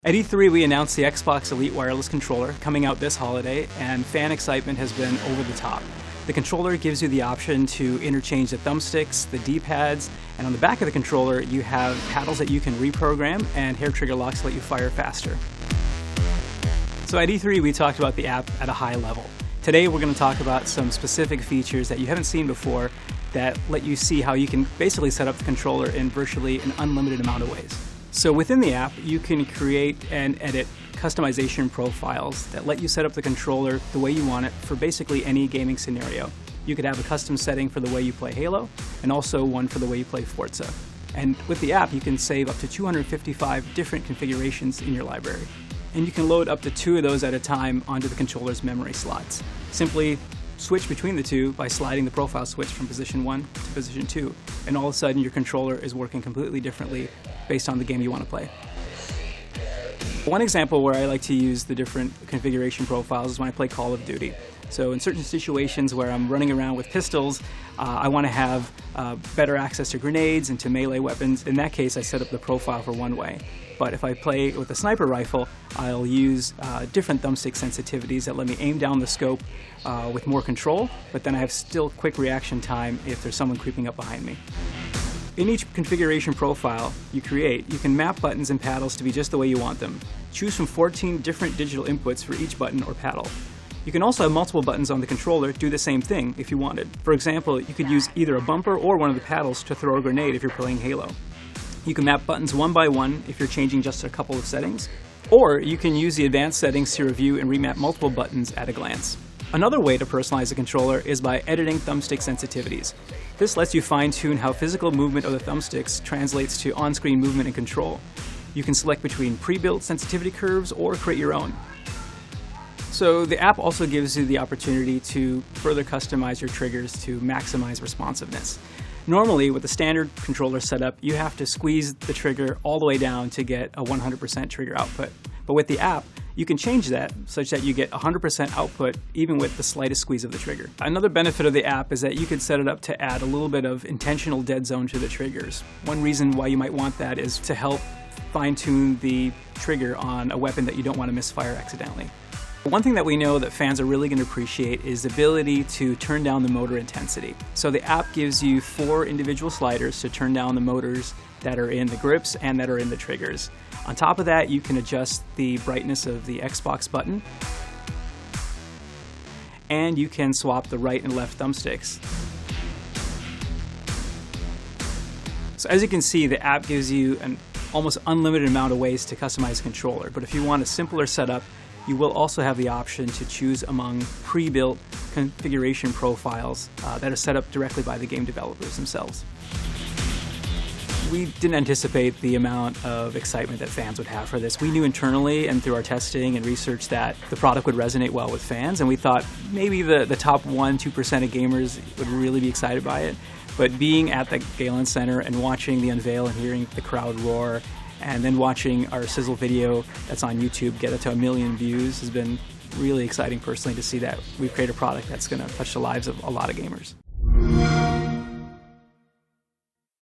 At E3, we announced the Xbox Elite Wireless Controller coming out this holiday, and fan excitement has been over the top. The controller gives you the option to interchange the thumbsticks, the D-pads, and on the back of the controller you have paddles that you can reprogram and hair trigger locks to let you fire faster. So at E3 we talked about the app at a high level. Today we're going to talk about some specific features that you haven't seen before that let you see how you can basically set up the controller in virtually an unlimited amount of ways. So within the app, you can create and edit customization profiles that let you set up the controller the way you want it for basically any gaming scenario. You could have a custom setting for the way you play Halo, and also one for the way you play Forza. And with the app, you can save up to 255 different configurations in your library. And you can load up to 2 of those at a time onto the controller's memory slots. Simply switch between the two by sliding the profile switch from position 1 to position 2, and all of a sudden your controller is working completely differently based on the game you want to play. One example where I like to use the different configuration profiles is when I play Call of Duty. So in certain situations where I'm running around with pistols, I want to have better access to grenades and to melee weapons. In that case, I set up the profile for one way. But if I play with a sniper rifle, I'll use different thumbstick sensitivities that let me aim down the scope with more control, but then I have still quick reaction time if there's someone creeping up behind me. In each configuration profile you create, you can map buttons and paddles to be just the way you want them. Choose from 14 different digital inputs for each button or paddle. You can also have multiple buttons on the controller do the same thing if you wanted. For example, you could use either a bumper or one of the paddles to throw a grenade if you're playing Halo. You can map buttons one by one if you're changing just a couple of settings, or you can use the advanced settings to review and remap multiple buttons at a glance. Another way to personalize the controller is by editing thumbstick sensitivities. This lets you fine-tune how physical movement of the thumbsticks translates to on-screen movement and control. You can select between pre-built sensitivity curves or create your own. So the app also gives you the opportunity to further customize your triggers to maximize responsiveness. Normally, with the standard controller setup, you have to squeeze the trigger all the way down to get a 100% trigger output. But with the app, you can change that such that you get 100% output even with the slightest squeeze of the trigger. Another benefit of the app is that you can set it up to add a little bit of intentional dead zone to the triggers. One reason why you might want that is to help fine-tune the trigger on a weapon that you don't want to misfire accidentally. One thing that we know that fans are really going to appreciate is the ability to turn down the motor intensity. So the app gives you 4 individual sliders to turn down the motors that are in the grips and that are in the triggers. On top of that, you can adjust the brightness of the Xbox button, and you can swap the right and left thumbsticks. So as you can see, the app gives you an almost unlimited amount of ways to customize the controller, but if you want a simpler setup, you will also have the option to choose among pre-built configuration profiles that are set up directly by the game developers themselves. We didn't anticipate the amount of excitement that fans would have for this. We knew internally and through our testing and research that the product would resonate well with fans, and we thought maybe the top 1-2% of gamers would really be excited by it. But being at the Galen Center and watching the unveil and hearing the crowd roar, and then watching our sizzle video that's on YouTube get it to 1 million views has been really exciting personally to see that we've created a product that's going to touch the lives of a lot of gamers.